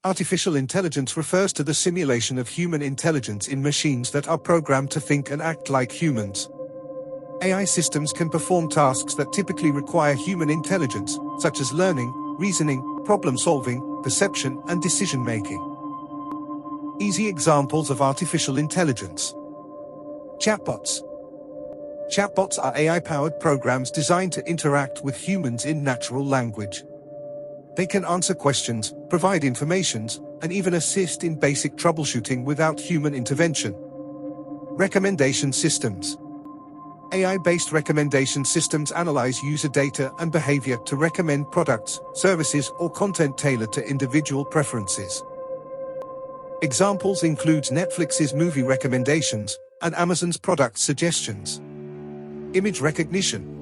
Artificial intelligence refers to the simulation of human intelligence in machines that are programmed to think and act like humans. AI systems can perform tasks that typically require human intelligence, such as learning, reasoning, problem-solving, perception, and decision-making. Easy examples of artificial intelligence. Chatbots. Chatbots are AI-powered programs designed to interact with humans in natural language. They can answer questions, provide information, and even assist in basic troubleshooting without human intervention. Recommendation systems. AI-based recommendation systems analyze user data and behavior to recommend products, services, or content tailored to individual preferences. Examples include Netflix's movie recommendations and Amazon's product suggestions. Image recognition.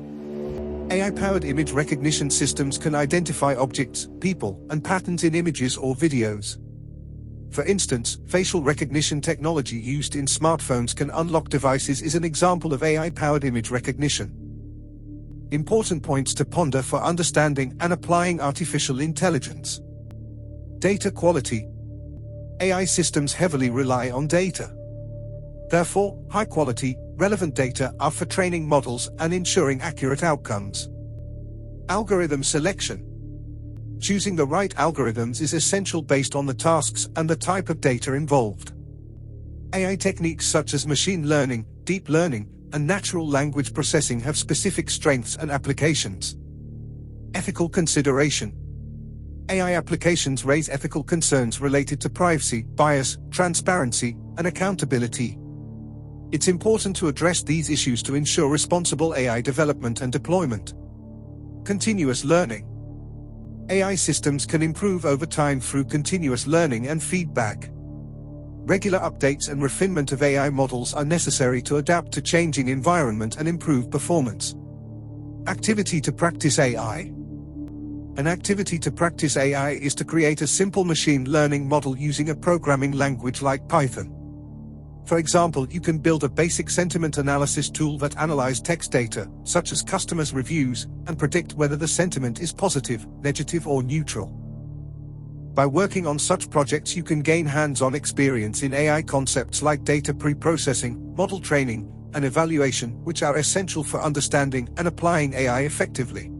AI-powered image recognition systems can identify objects, people, and patterns in images or videos. For instance, facial recognition technology used in smartphones can unlock devices is an example of AI-powered image recognition. Important points to ponder for understanding and applying artificial intelligence. Data quality. AI systems heavily rely on data. Therefore, high-quality, relevant data are for training models and ensuring accurate outcomes. Algorithm selection. Choosing the right algorithms is essential based on the tasks and the type of data involved. AI techniques such as machine learning, deep learning, and natural language processing have specific strengths and applications. Ethical consideration. AI applications raise ethical concerns related to privacy, bias, transparency, and accountability. It's important to address these issues to ensure responsible AI development and deployment. Continuous learning. AI systems can improve over time through continuous learning and feedback. Regular updates and refinement of AI models are necessary to adapt to changing environment and improve performance. Activity to practice AI. An activity to practice AI is to create a simple machine learning model using a programming language like Python. For example, you can build a basic sentiment analysis tool that analyzes text data, such as customers' reviews, and predict whether the sentiment is positive, negative, or neutral. By working on such projects, you can gain hands-on experience in AI concepts like data pre-processing, model training, and evaluation, which are essential for understanding and applying AI effectively.